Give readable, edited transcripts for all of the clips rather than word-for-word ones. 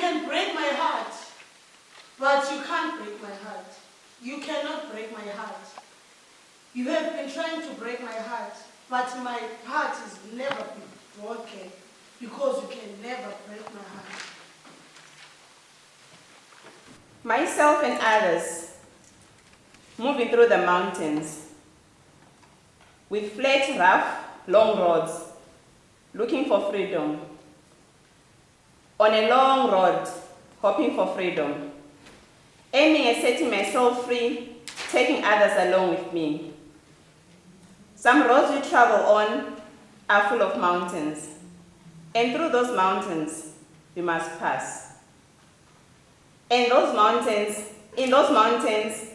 can break my heart, but you can't break my heart. You cannot break my heart. You have been trying to break my heart, but my heart has never been broken because you can never break my heart. Myself and others moving through the mountains with flat, rough, long roads, looking for freedom. On a long road, hoping for freedom. Aiming at setting myself free, taking others along with me. Some roads we travel on are full of mountains, and through those mountains we must pass. And in those mountains,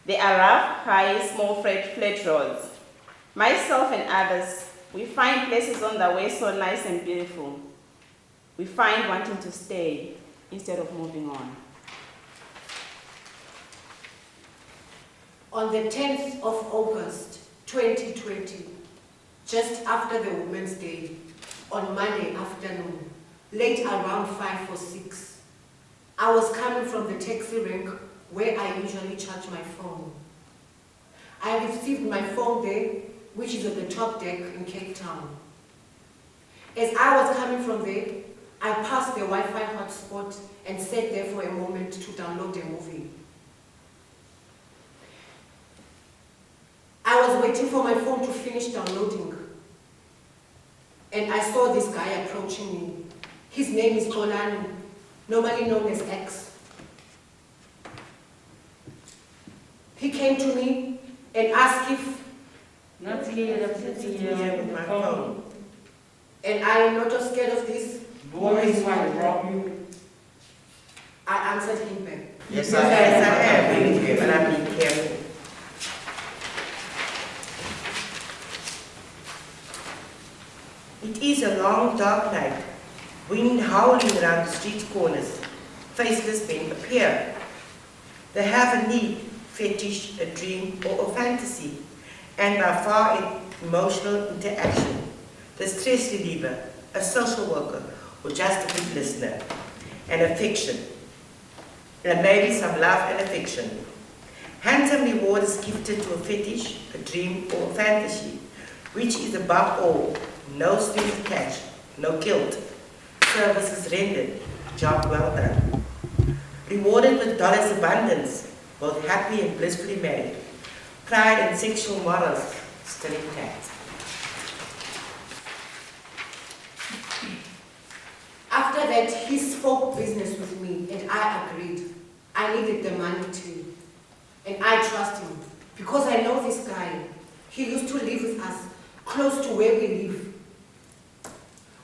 there are rough, high, small, flat roads. Myself and others, we find places on the way so nice and beautiful. We find wanting to stay instead of moving on. On the 10th of August, 2020, just after the Women's Day, on Monday afternoon, late around 5 or 6, I was coming from the taxi rank where I usually charge my phone. I received my phone there, which is on the top deck in Cape Town. As I was coming from there, I passed the Wi-Fi hotspot and sat there for a moment to download a movie. I was waiting for my phone to finish downloading, and I saw this guy approaching me. His name is Nono, normally known as X. He came to me and asked if Not scared of sitting here with my phone. And I am not just scared of this. Boys might rob you. I answered him back. Yes, I am, but I'm being careful. It is a long, dark night. Wind howling around the street corners. Faceless men appear. They have a need, fetish, a dream, or a fantasy, and by far in emotional interaction. The stress reliever, a social worker, or just a good listener, and affection. And maybe some love and affection. Handsome reward is gifted to a fetish, a dream, or a fantasy, which is above all, no strings attached, no guilt. Services rendered, job well done. Rewarded with dollars abundance, both happy and blissfully married. Pride and sexual morals still intact. After that, he spoke business with me, and I agreed. I needed the money too. And I trust him, because I know this guy. He used to live with us, close to where we live.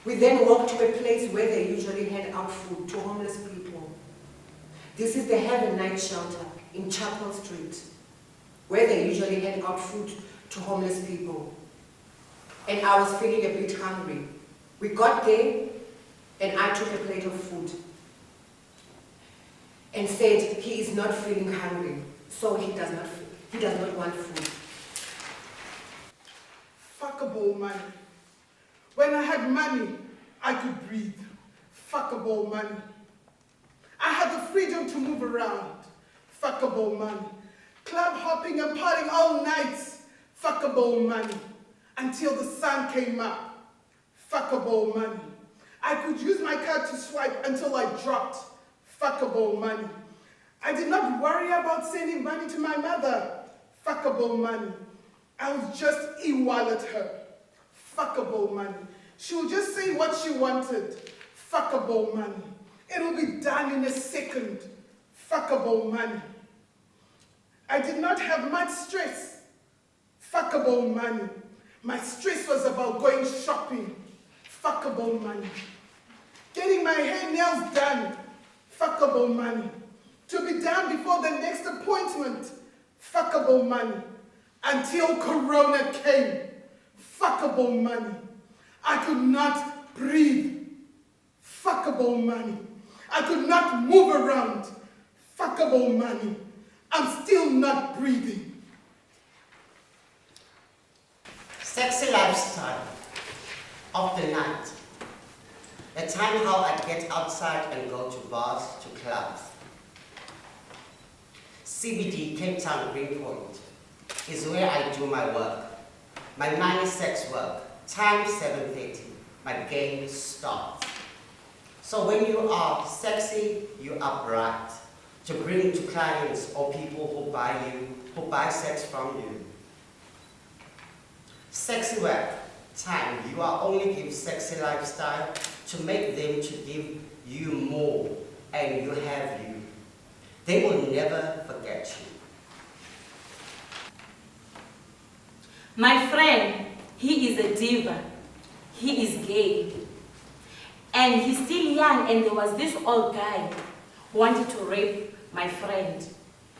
We then walked to a place where they usually hand out food to homeless people. This is the Heaven Night Shelter in Chapel Street, where they usually hand out food to homeless people. And I was feeling a bit hungry. We got there, and I took a plate of food and said he is not feeling hungry, so he does not want food. Fuckable money. When I had money, I could breathe. Fuckable money. I had the freedom to move around. Fuckable money. Club hopping and partying all nights. Fuckable money. Until the sun came up. Fuckable money. I could use my card to swipe until I dropped. Fuckable money. I did not worry about sending money to my mother. Fuckable money. I would just e-wallet her. Fuckable money. She would just say what she wanted. Fuckable money. It will be done in a second. Fuckable money. I did not have much stress. Fuckable money. My stress was about going shopping. Fuckable money. Getting my hair nails done. Fuckable money. To be done before the next appointment. Fuckable money. Until Corona came. Fuckable money. I could not breathe. Fuckable money. I could not move around. Fuckable money. I'm still not breathing. Sexy lifestyle of the night. A time how I'd get outside and go to bars, to clubs. CBD, Cape Town, Greenpoint, is where I do my work. My money, sex work. Time 7:30. My game starts. So when you are sexy, you are bright. To bring to clients or people who buy sex from you. Sexy work. Time. You are only give sexy lifestyle to make them to give you more, and you have you. They will never forget you. My friend, he is a diva. He is gay. And he's still young, and there was this old guy who wanted to rape my friend.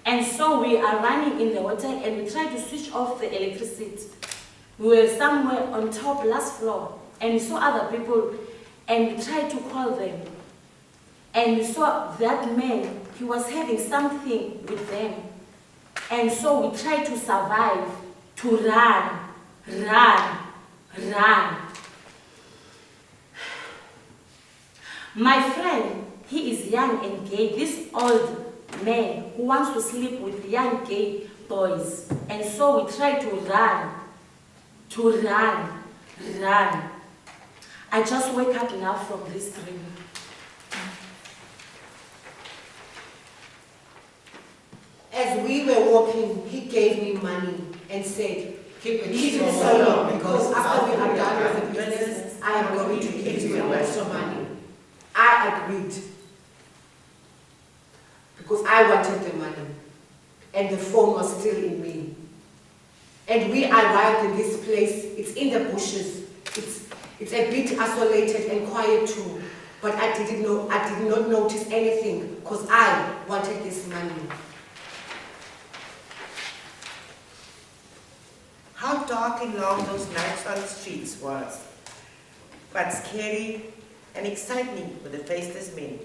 And so we are running in the hotel and we tried to switch off the electricity. We were somewhere on top, last floor, and we saw other people and we tried to call them. And we saw that man, he was having something with them. And so we tried to survive, to run. My friend, he is young and gay, this old man who wants to sleep with young gay boys. And so we tried to run. I just wake up now from this dream. As we were walking, he gave me money and said, Keep it "Keep it so long, because after we are done with the business, I am going to give you extra money." I agreed. Because I wanted the money. And the phone was still in me. And we arrived in this place. It's in the bushes. It's a bit isolated and quiet too. But I did not notice anything because I wanted this money. How dark and long those nights on the streets was, but scary and exciting with the faceless men,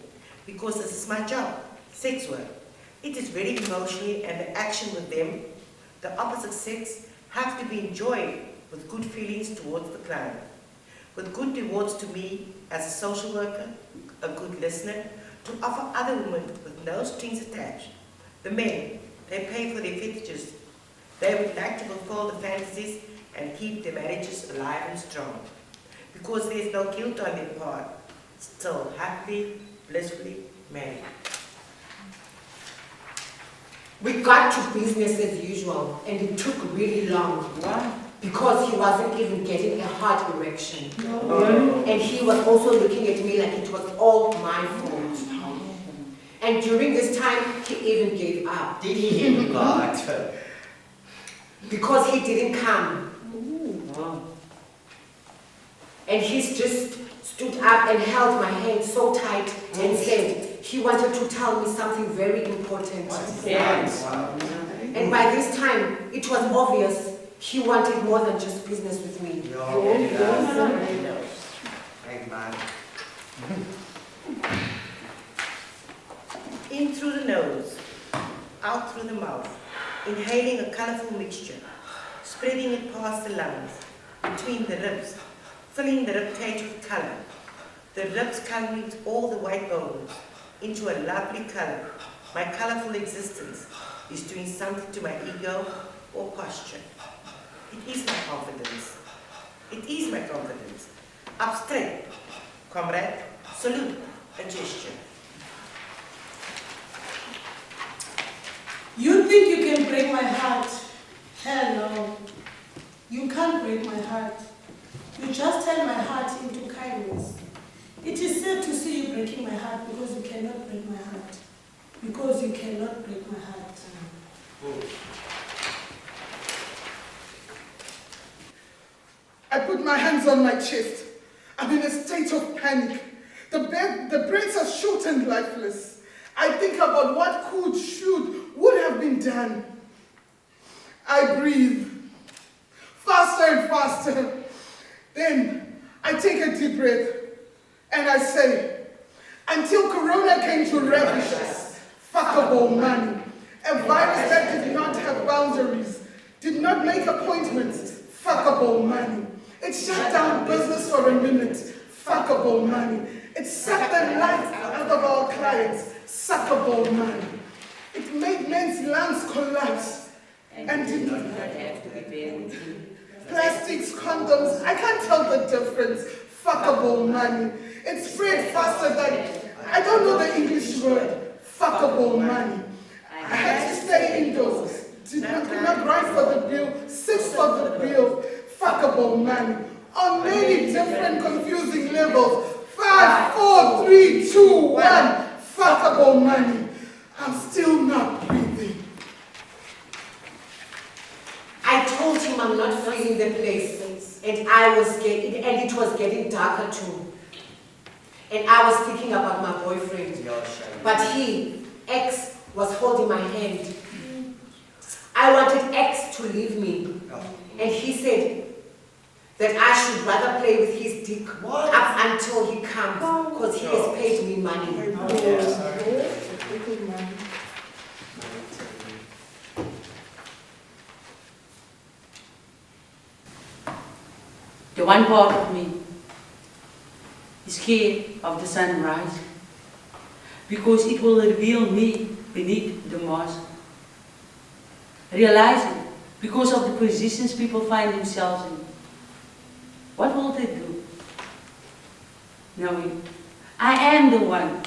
because this is my job, sex work. It is very emotional, and the action with them, the opposite sex, have to be enjoyed with good feelings towards the client, with good rewards to me as a social worker, a good listener, to offer other women with no strings attached. The men, they pay for their fetishes. They would like to fulfill the fantasies and keep their marriages alive and strong, because there is no guilt on their part, still happily, blissfully married. We got to business as usual, and it took really long. Why? Because he wasn't even getting a heart erection. Oh. And he was also looking at me like it was all my fault. And during this time, he even gave up. Did he hear God? Because he didn't come. Wow. And he just stood up and held my hand so tight and said he wanted to tell me something very important. Yes. And by this time, it was obvious he wanted more than just business with me. Amen. In through the nose, out through the mouth, inhaling a colorful mixture, spreading it past the lungs, between the ribs, filling the ribcage with color, the ribs coloring all the white bones into a lovely color. My colorful existence is doing something to my ego or posture. It is my confidence. It is my confidence. Up straight, comrade, salute, a gesture. You think you can break my heart? Hell no. You can't break my heart. You just turn my heart into kindness. It is sad to see you breaking my heart because you cannot break my heart. Because you cannot break my heart. I put my hands on my chest. I'm in a state of panic. The brains are short and lifeless. I think about what could, should, would have been done. I breathe. Faster and faster. Then I take a deep breath and I say, until Corona came to ravish us, fuckable money. A virus that did not have boundaries, did not make appointments, fuckable money. It shut down business for a minute, fuckable money. science, suckable money. It made men's lungs collapse and did not have to be buried. Plastics, condoms, I can't tell the difference. Fuckable money. It spread faster than, I don't know the English word. Fuckable money. I had to stay indoors. Did not grind for the bill, sit for the bill. Fuckable money. On many different confusing levels. 5, 4, 3, 2, 1. Fuckable money. I'm still not breathing. I told him I'm not feeling the place, and it was getting darker too. And I was thinking about my boyfriend, but X was holding my hand. I wanted X to leave me, and he said that I should rather play with his dick up until he comes, because he has paid me money. The one part of me is scared of the sunrise because it will reveal me beneath the mask. Realizing because of the positions people find themselves in, what will they do? Knowing I am the one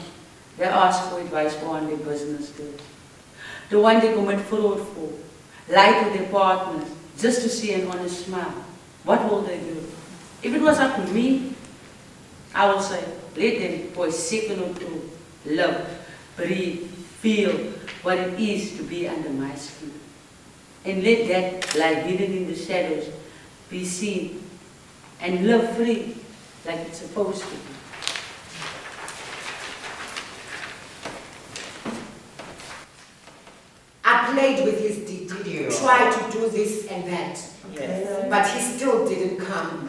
they ask for advice for on their business deals, the one they commit fraud for, lie to their partners just to see an honest smile. What will they do? If it was up to me, I will say, let them for a second or two love, breathe, feel what it is to be under my skin. And let that lie hidden in the shadows be seen and live free like it's supposed to be. I played with his dick, tried to do this and that, but he still didn't come.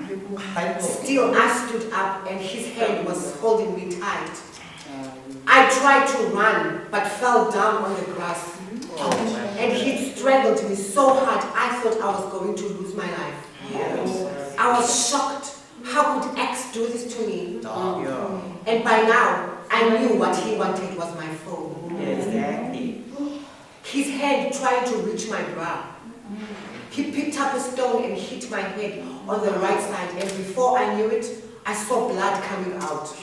Still, I stood up and his hand was holding me tight. I tried to run, but fell down on the grass. And he strangled me so hard, I thought I was going to lose my life. I was shocked. How could X do this to me? And by now, I knew what he wanted was my phone. Exactly. His hand tried to reach my brow. He picked up a stone and hit my head on the right side, and before I knew it, I saw blood coming out.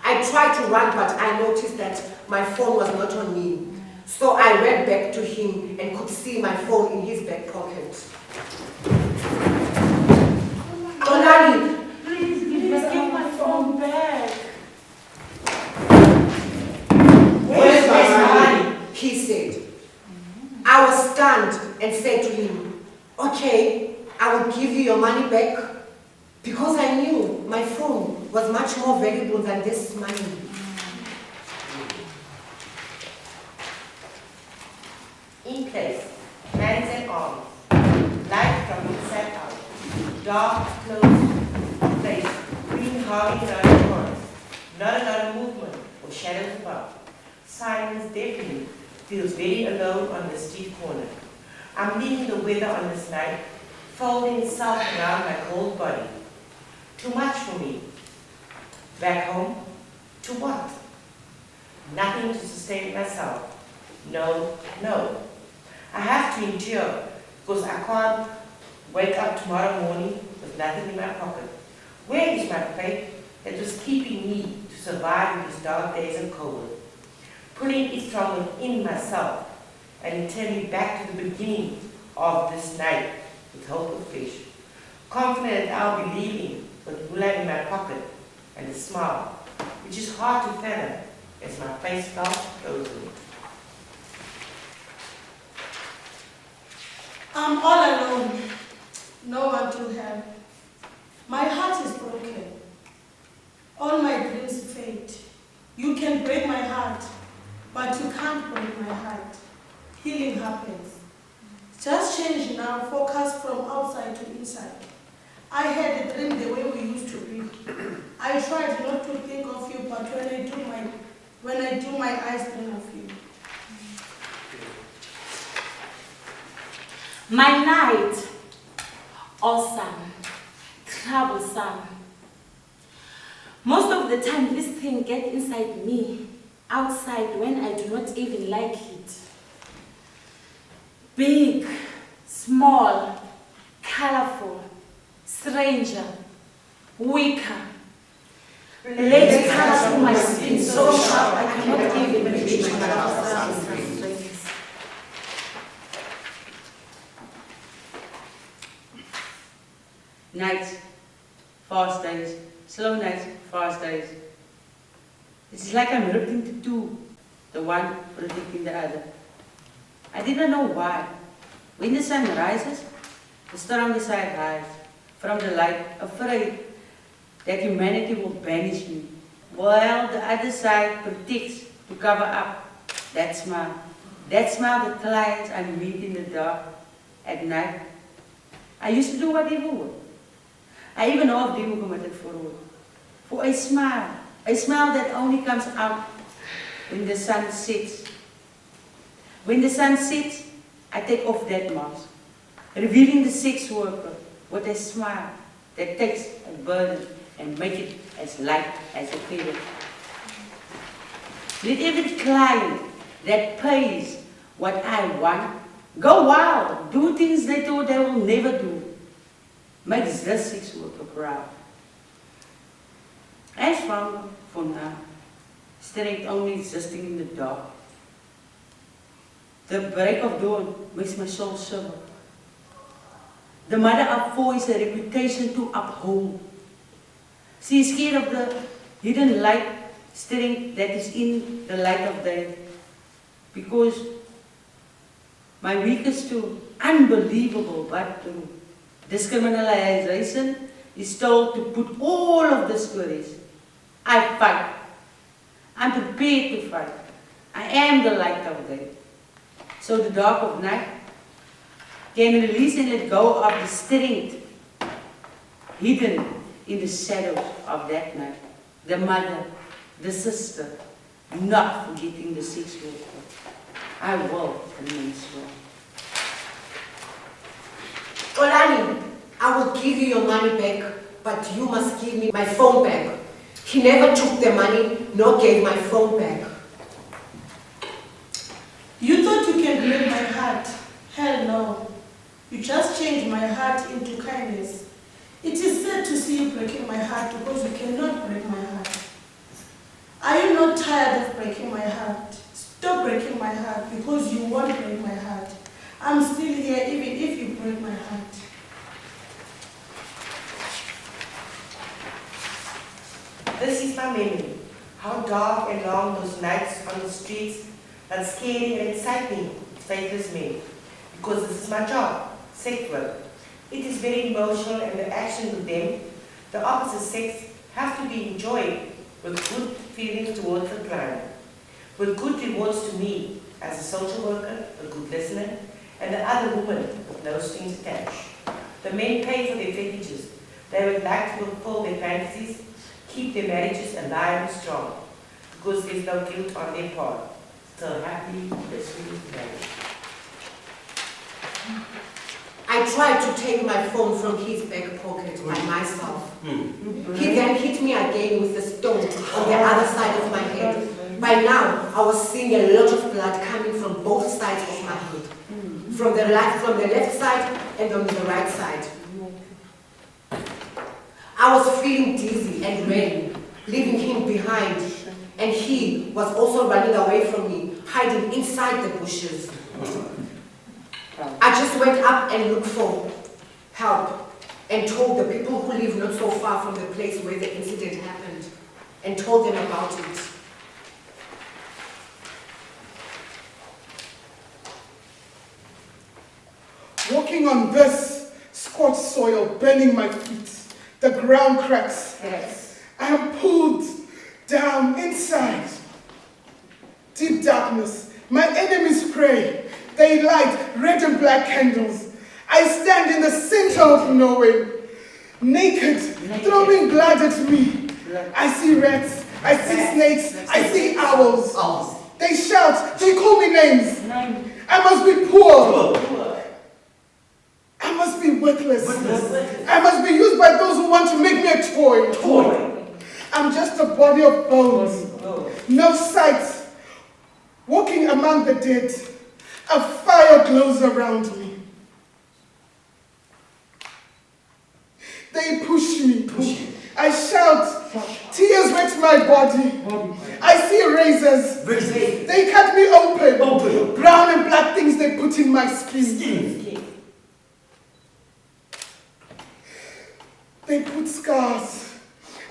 I tried to run, but I noticed that my phone was not on me. So I ran back to him and could see my phone in his back pocket. Olani, Please give my phone back. where's my money? He said. I was stunned and said to him, okay, I will give you your money back, because I knew my phone was much more valuable than this money. In place, hands and arms, light from inside out, dark, closed place, green hanging around the corners, not a lot of movement or shadows above. Silence definitely feels very alone on the street corner. I'm leaving the weather on this night, folding itself around my cold body. Too much for me. Back home, to what? Nothing to sustain myself. No, no. I have to endure because I can't wake up tomorrow morning with nothing in my pocket. Where is my faith that was keeping me to survive in these dark days of COVID? Pulling it from within myself and turning back to the beginning of this night with hope of fish. Confident that I'll be leaving with moolah in my pocket and a smile, which is hard to fathom as my face felt frozen. I'm all alone, no one to help. My heart is broken. All my dreams fade. You can break my heart, but you can't break my heart. Healing happens. Just change now, focus from outside to inside. I had a dream the way we used to be. I tried not to think of you, but when I do my eyes dream of you. My night, awesome, troublesome. Most of the the time this thing gets inside me, outside when I do not even like it. Big, small, colorful, stranger, weaker. Legs cut through my skin so sharp I cannot even reach my mouth. Nights, fast days, slow nights, fast days. It's like I'm ripped into two, the one protecting the other. I didn't know why. When the sun rises, the stronger side hides from the light, afraid that humanity will banish me, while the other side protects to cover up that smile. That smile the clients I meet in the dark at night. I used to do whatever would. I even know of them committed forward. For a smile that only comes out when the sun sets. When the sun sets, I take off that mask, revealing the sex worker with a smile that takes a burden and make it as light as a feather. Let every client that pays what I want go wild, do things they thought they will never do. Makes this sex worker proud. And strong for now, strength only existing in the dark. The break of dawn makes my soul shiver. The mother of four is a reputation to uphold. She is scared of the hidden light, strength that is in the light of day. Because my weakest tool, unbelievable but true, discriminalization is told to put all of this to rest. I fight. I'm prepared to fight. I am the light of day. So the dark of night can release and let go of the strength hidden in the shadows of that night. The mother, the sister, not forgetting the sex worker. I will remain strong. Olani, I will give you your money back, but you must give me my phone back. He never took the money, nor gave my phone back. You thought you can break my heart? Hell no. You just changed my heart into kindness. It is sad to see you breaking my heart because you cannot break my heart. Are you not tired of breaking my heart? Stop breaking my heart because you won't break my heart. I'm still here even if you break my heart. This is my memory. How dark and long those nights on the streets that scary and excite me, faithless men. Because this is my job, sex work. It is very emotional and the action with them, the opposite sex, have to be enjoyed with good feelings towards the client, with good rewards to me as a social worker, a good listener, and the other woman with no strings attached. The men pay for their fetishes. They would like to fulfill their fantasies, keep their marriages alive and strong, because there's no guilt on their part. So happy, listening marriage. I tried to take my phone from his back pocket by myself. He then hit me again with a stone on the other side of my head. By now, I was seeing a lot of blood coming from both sides of my head. From the left side and on the right side. I was feeling dizzy and ready, leaving him behind. And he was also running away from me, hiding inside the bushes. I just went up and looked for help and told the people who live not so far from the place where the incident happened and told them about it. Walking on this scorched soil, burning my feet, the ground cracks. Yes. I am pulled down inside. Deep darkness, my enemies pray. They light red and black candles. I stand in the center of nowhere, naked, throwing blood at me. I see rats, I see snakes, I see owls. They shout, they call me names. I must be poor. I must be worthless. I must be used by those who want to make me a toy. I'm just a body of bones. No sight. Walking among the dead. A fire glows around me. They push me. I shout. Tears wet my body. I see razors. They cut me open. Brown and black things they put in my skin. They put scars.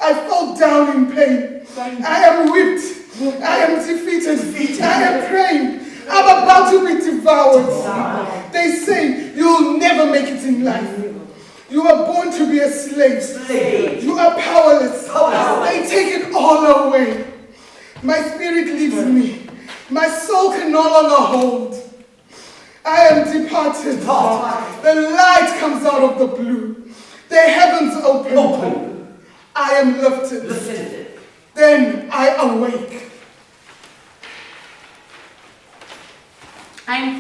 I fall down in pain. I am whipped. I am defeated. I am praying. I'm about to be devoured. They say you'll never make it in life. You are born to be a slave. You are powerless. They take it all away. My spirit leaves me. My soul can no longer hold. I am departed. The light comes out of the blue. The heavens open. I am lifted. Then I awake. I am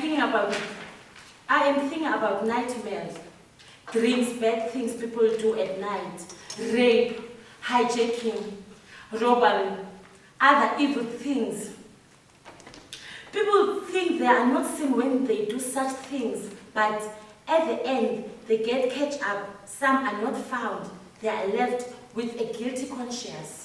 thinking about nightmares, dreams, bad things people do at night, rape, hijacking, robbery, other evil things. People think they are not seen when they do such things, but at the end, they get catch up. Some are not found. They are left with a guilty conscience.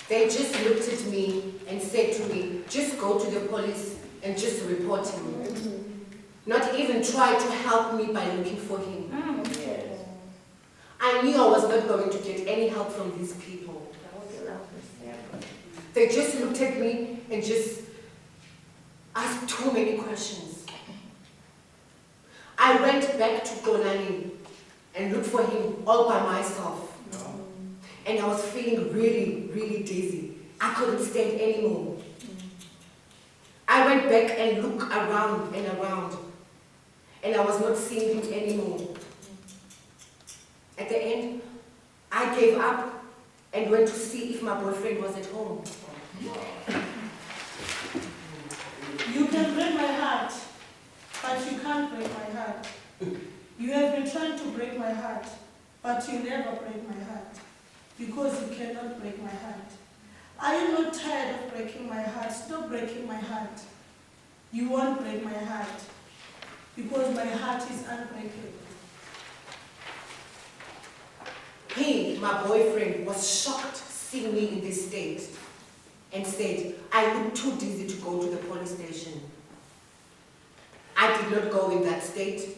They just looked at me and said to me, just go to the police and just report him. Not even try to help me by looking for him. I knew I was not going to get any help from these people. They just looked at me and just asked too many questions. I went back to Glynnis and looked for him all by myself. And I was feeling really, really dizzy. I couldn't stand anymore. I went back and looked around and around, and I was not seeing him anymore. At the end, I gave up and went to see if my boyfriend was at home. You can break my heart, but you can't break my heart. You have been trying to break my heart, but you never break my heart. Because you cannot break my heart. Are you not tired of breaking my heart? Stop breaking my heart. You won't break my heart. Because my heart is unbreakable. He, my boyfriend, was shocked seeing me in this state and said, I look too dizzy to go to the police station. I did not go in that state,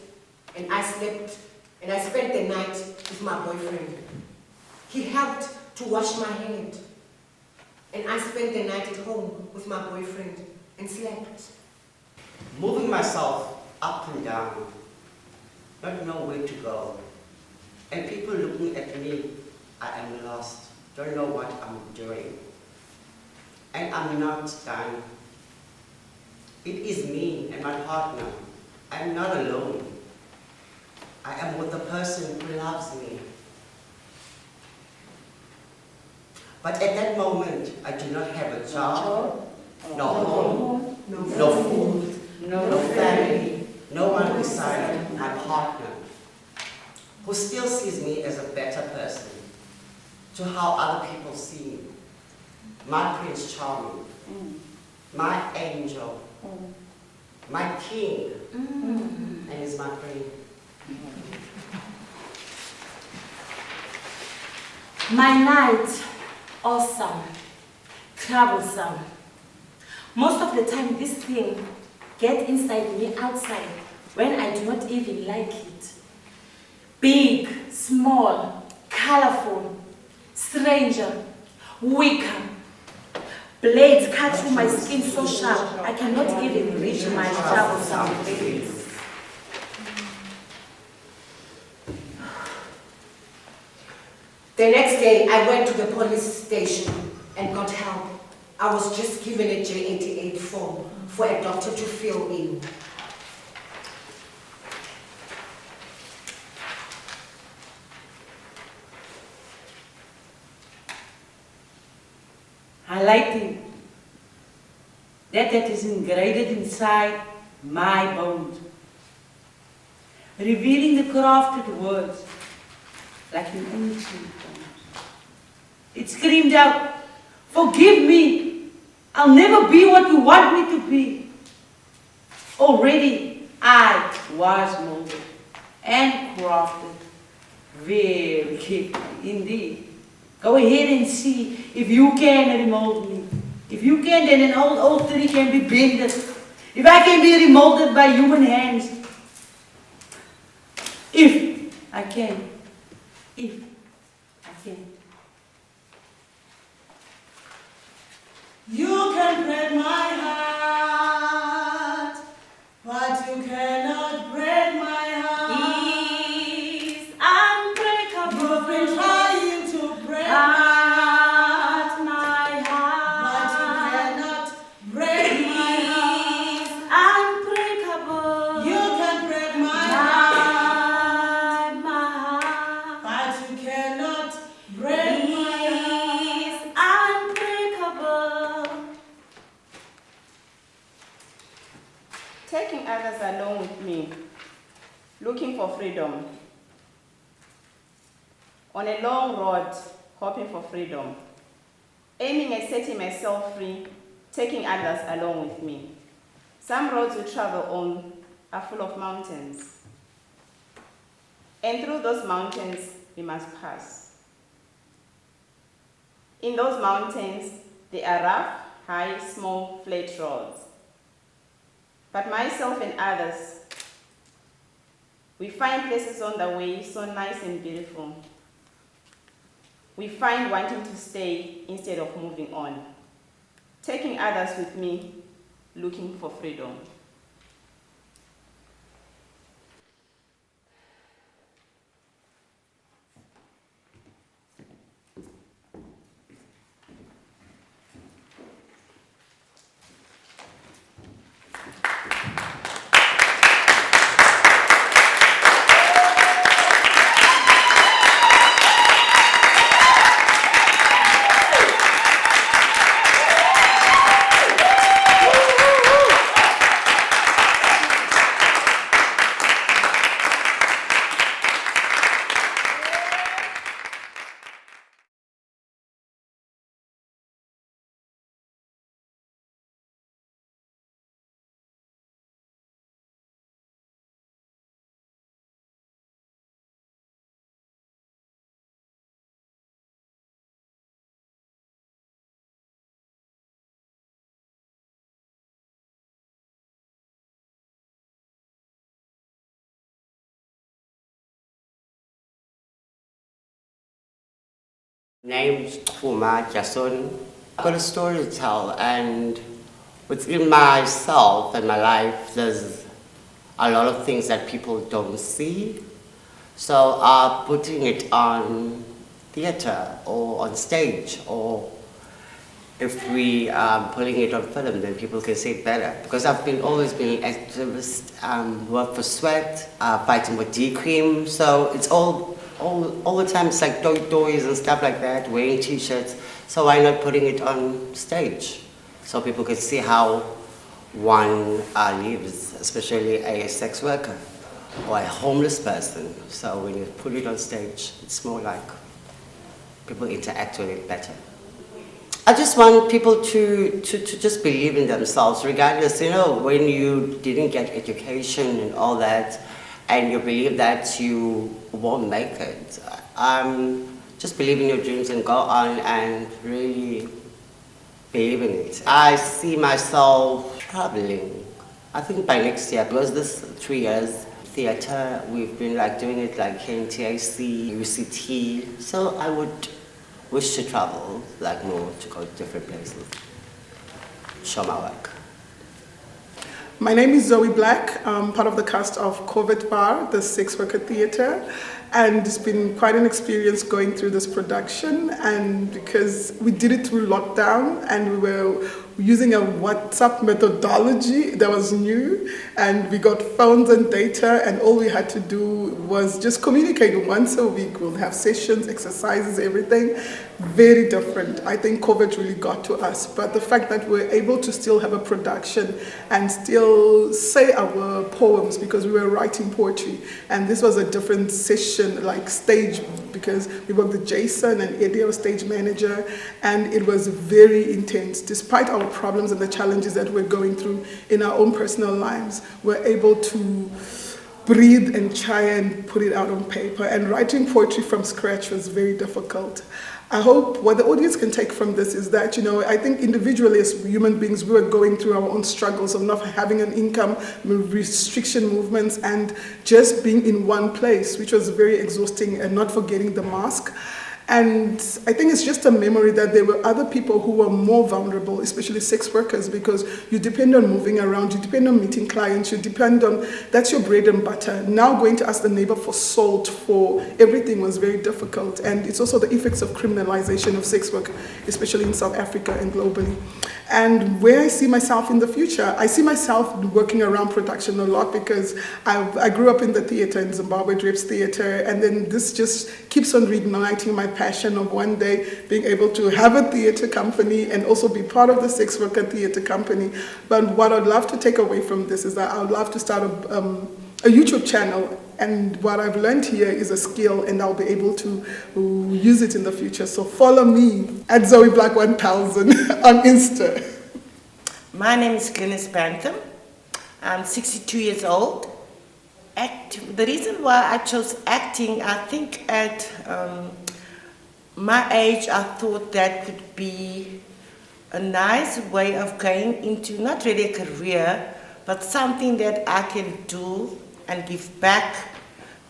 and I slept, and I spent the night with my boyfriend. He helped to wash my hand, and I spent the night at home with my boyfriend and slept. Moving myself up and down, not know where to go. And people looking at me, I am lost, don't know what I'm doing. And I'm not done. It is me and my partner. I'm not alone. I am with the person who loves me. But at that moment, I do not have a job, no home, no food, no family, no one beside my partner, who still sees me as a better person to how other people see me. My Prince Charming, my angel, my king, and he's my friend. My night, awesome, troublesome. Most of the time this thing gets inside me outside when I do not even like it. Big, small, colorful, stranger, weaker. Blades cut through my skin so sharp I cannot even reach my troublesome face. The next day, I went to the police station and got help. I was just given a J88 form for a doctor to fill in. Highlighting that is engraved inside my bones. Revealing the crafted words like in ancient times. It screamed out, "Forgive me, I'll never be what you want me to be." Already I was molded and crafted very carefully indeed. Go ahead and see if you can remold me. If you can, then an old tree can be bended. If I can be remolded by human hands. If I can. If I can. You can break my heart, but you cannot break my heart. He's unbreakable. You've been trying to break my heart, but you cannot break my heart. He's unbreakable. You can break my heart, but you cannot break my He's unbreakable. Taking others along with me, looking for freedom. On a long road, hoping for freedom. Aiming at setting myself free, taking others along with me. Some roads we travel on are full of mountains. And through those mountains, we must pass. In those mountains, there are rough, high, small, flat roads. But myself and others, we find places on the way so nice and beautiful. We find wanting to stay instead of moving on. Taking others with me, looking for freedom. Name's Chuma. I've got a story to tell, and within myself and my life, there's a lot of things that people don't see. So putting it on theatre or on stage, or if we are putting it on film, then people can see it better. Because I've always been an activist, worked for Sweat, fighting with D-Cream, so it's all the time, it's like toys and stuff like that, wearing t-shirts. So why not putting it on stage? So people can see how one lives, especially a sex worker or a homeless person. So when you put it on stage, it's more like people interact with it better. I just want people to just believe in themselves, regardless, when you didn't get education and all that, and you believe that you won't make it. Just believe in your dreams and go on and really believe in it. I see myself traveling, I think by next year, because this 3 years, theatre, we've been doing it here in TAC, UCT, so I would wish to travel more, to go to different places, show my work. My name is Zoe Black. I'm part of the cast of COVID WAARHEID, the Sex Worker Theatre, and it's been quite an experience going through this production, and because we did it through lockdown and we were using a WhatsApp methodology that was new, and we got phones and data, and all we had to do was just communicate once a week. We'll have sessions, exercises, everything. Very different. I think COVID really got to us, but the fact that we're able to still have a production and still say our poems, because we were writing poetry, and this was a different session, stage, because because we worked with Jason and Eddie, our stage manager, and it was very intense. Despite our problems and the challenges that we're going through in our own personal lives, we're able to breathe and try and put it out on paper. And writing poetry from scratch was very difficult. I hope what the audience can take from this is that, I think individually as human beings, we were going through our own struggles of not having an income, restriction movements, and just being in one place, which was very exhausting, and not forgetting the mask. And I think it's just a memory that there were other people who were more vulnerable, especially sex workers, because you depend on moving around, you depend on meeting clients, you depend on, that's your bread and butter. Now going to ask the neighbor for salt for everything was very difficult. And it's also the effects of criminalization of sex work, especially in South Africa and globally. And where I see myself in the future, I see myself working around production a lot because I grew up in the theater in Zimbabwe, Dreps Theater, and then this just keeps on reigniting my passion of one day being able to have a theater company and also be part of the sex worker theater company. But what I'd love to take away from this is that I would love to start a YouTube channel, and what I've learned here is a skill, and I'll be able to use it in the future. So follow me at Zoe Black 1000 on Insta. My name is Glynnis Bantam. I'm 62 years old. The reason why I chose acting, I think at my age, I thought that could be a nice way of going into not really a career, but something that I can do and give back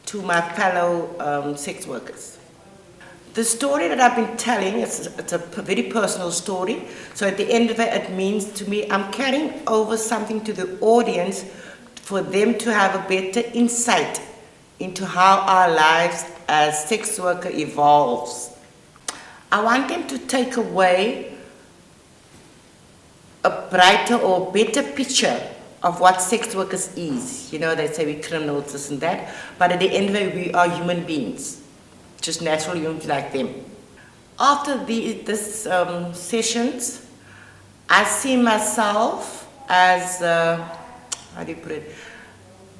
to my fellow sex workers. The story that I've been telling, it's a very personal story. So at the end of it, it means to me, I'm carrying over something to the audience for them to have a better insight into how our lives as sex worker evolves. I want them to take away a brighter or better picture of what sex workers is. They say we're criminals, this and that, but at the end of it, we are human beings, just natural humans like them. After this sessions, I see myself as, how do you put it?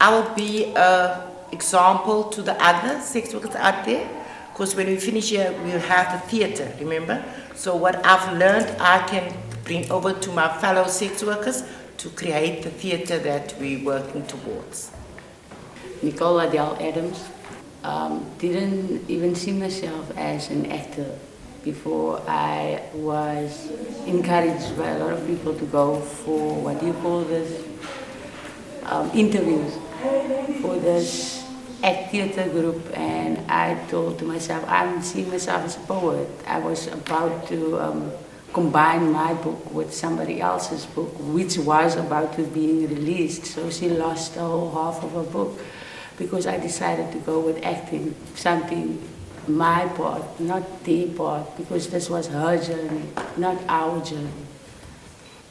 I will be an example to the other sex workers out there, because when we finish here, we'll have the theater, remember? So what I've learned, I can bring over to my fellow sex workers to create the theater that we're working towards. Nicole Adams. Didn't even see myself as an actor before I was encouraged by a lot of people to go for, what do you call this, interviews for this act theater group, and I thought to myself, I'm seeing myself as a poet. I was about to combine my book with somebody else's book, which was about to be released, so she lost the whole half of her book because I decided to go with acting, something my part, not their part, because this was her journey, not our journey.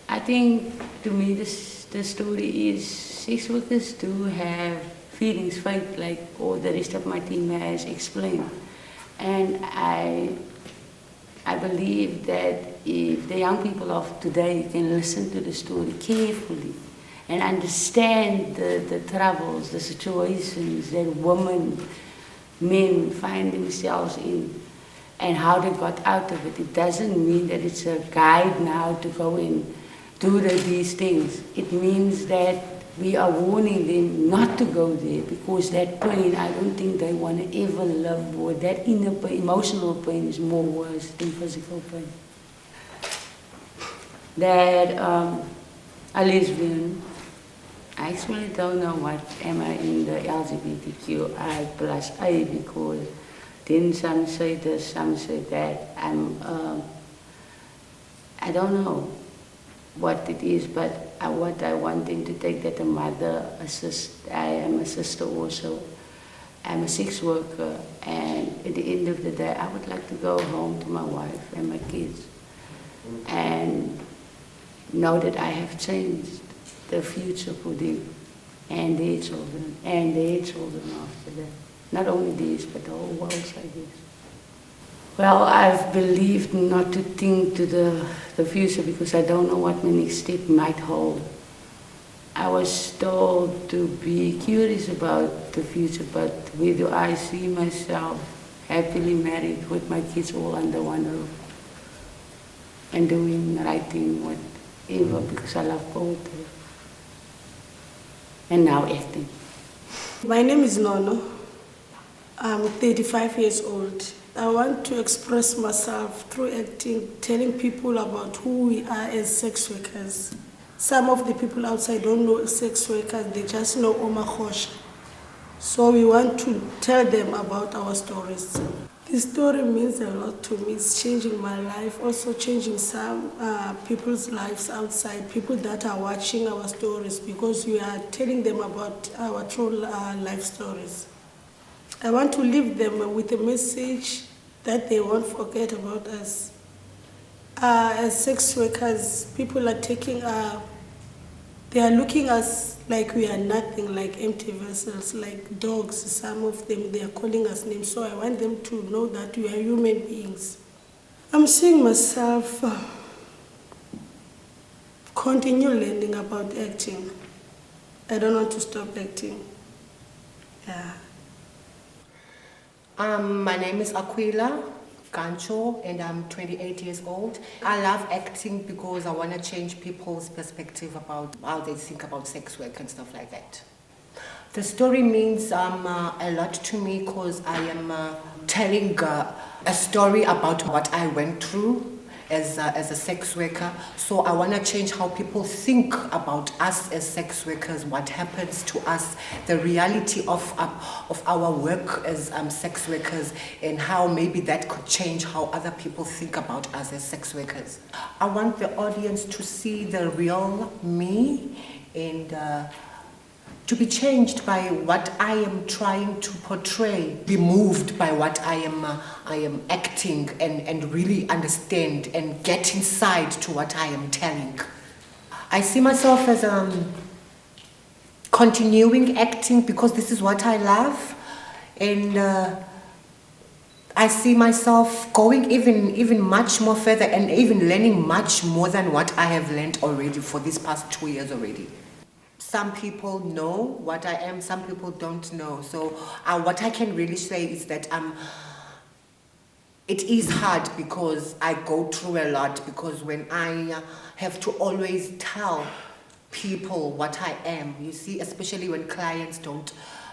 I think to me the story is sex workers do have feelings, faith, like all the rest of my team has explained. And I believe that if the young people of today can listen to the story carefully and understand the troubles, the situations that women, men find themselves in and how they got out of it, it doesn't mean that it's a guide now to go and do these things. It means that we are warning them not to go there, because that pain, I don't think they want to ever live with. That inner pain, emotional pain, is more worse than physical pain. That a lesbian, I actually don't know what am I in the LGBTQI plus A, because then some say this, some say that. I don't know what it is, but what I want them to take, that a mother, I am a sister also, I'm a sex worker, and at the end of the day, I would like to go home to my wife and my kids and know that I have changed the future for them and their children after that. Not only these, but the whole world, I guess. Well, I've believed not to think to the future because I don't know what my next step might hold. I was told to be curious about the future, but where do I see myself happily married with my kids all under one roof. And doing, writing, whatever, because I love poetry. And now acting. My name is Nono. I'm 35 years old. I want to express myself through acting, telling people about who we are as sex workers. Some of the people outside don't know sex workers, they just know Omakosha. So we want to tell them about our stories. This story means a lot to me. It's changing my life, also changing some people's lives outside, people that are watching our stories, because we are telling them about our true life stories. I want to leave them with a message that they won't forget about us. As sex workers, people are taking, they are looking at us like we are nothing, like empty vessels, like dogs. Some of them, they are calling us names. So I want them to know that we are human beings. I'm seeing myself continue learning about acting. I don't want to stop acting. Yeah. My name is Aquila, and I'm 28 years old. I love acting because I want to change people's perspective about how they think about sex work and stuff like that. The story means a lot to me because I am telling a story about what I went through as a sex worker. So I want to change how people think about us as sex workers, what happens to us, the reality of our work as sex workers, and how maybe that could change how other people think about us as sex workers. I want the audience to see the real me and to be changed by what I am trying to portray, be moved by what I am acting, and really understand and get inside to what I am telling. I see myself as continuing acting because this is what I love, and I see myself going even much more further and even learning much more than what I have learned already for these past 2 years already. Some people know what I am, some people don't know. So what I can really say is that it is hard because I go through a lot, because when I have to always tell people what I am, you see, especially when clients don't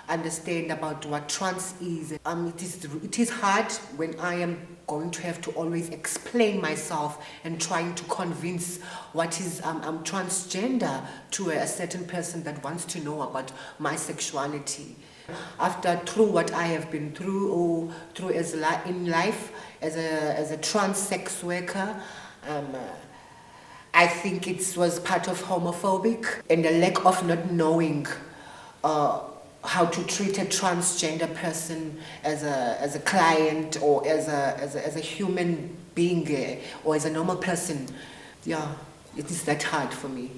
understand about what trans is. It is hard when I am going to have to always explain myself and trying to convince what is transgender to a certain person that wants to know about my sexuality. Through what I have been through, or through in life as a trans sex worker, I think it was part of homophobic and the lack of not knowing how to treat a transgender person as a client, or as a human being, or as a normal person. Yeah, it is that hard for me.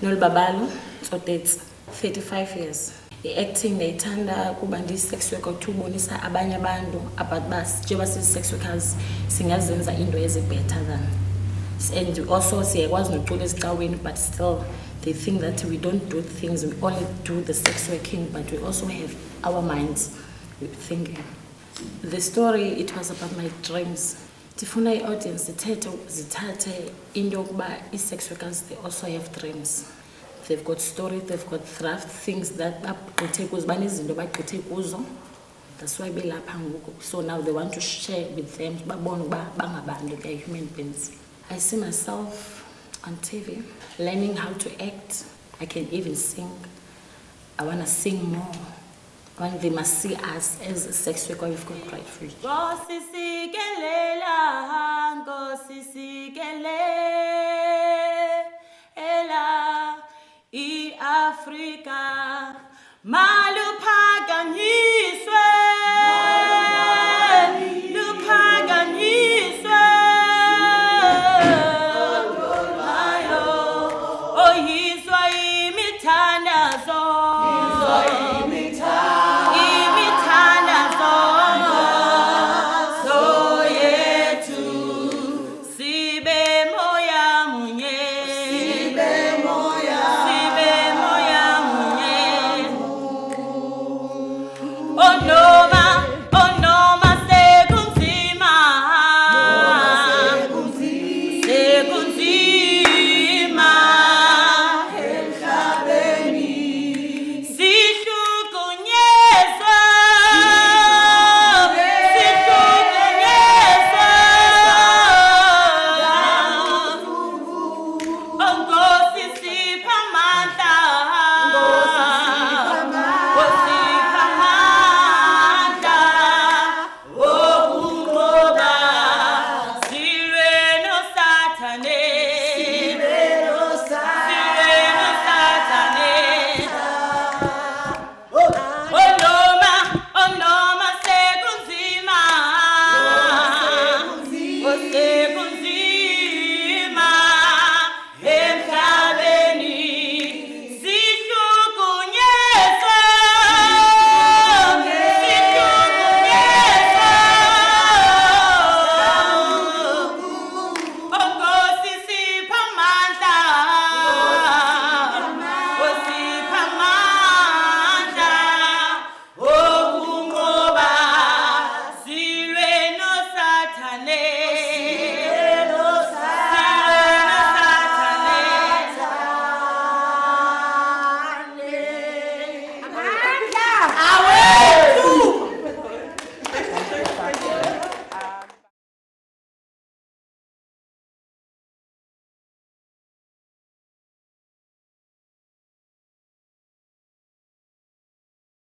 Nolbabalo, Tsotets, 35 years. The acting ndayithanda kuba ndi-sex worker ukubonisa abanye abantu about bas njengoba sizi-sex workers singazenza into better than. And also siyakwazi nokucula ezicaweni, but still they think that we don't do things, we only do the sex working, but we also have our minds thinking. The story, it was about my dreams. Tifuna i-audience zithathe into yokuba i-sex workers, they also have dreams. They've got stories, they've got thrift, things that bagqithe kuzo, banezinto bagqithe kuzo. That's why belapha ngoku. So now they want to share with them, babone uba bangabantu, they are human beings. I see myself on TV, learning how to act. I can even sing. I want to sing more. When they must see us as a sex worker, we've got great future.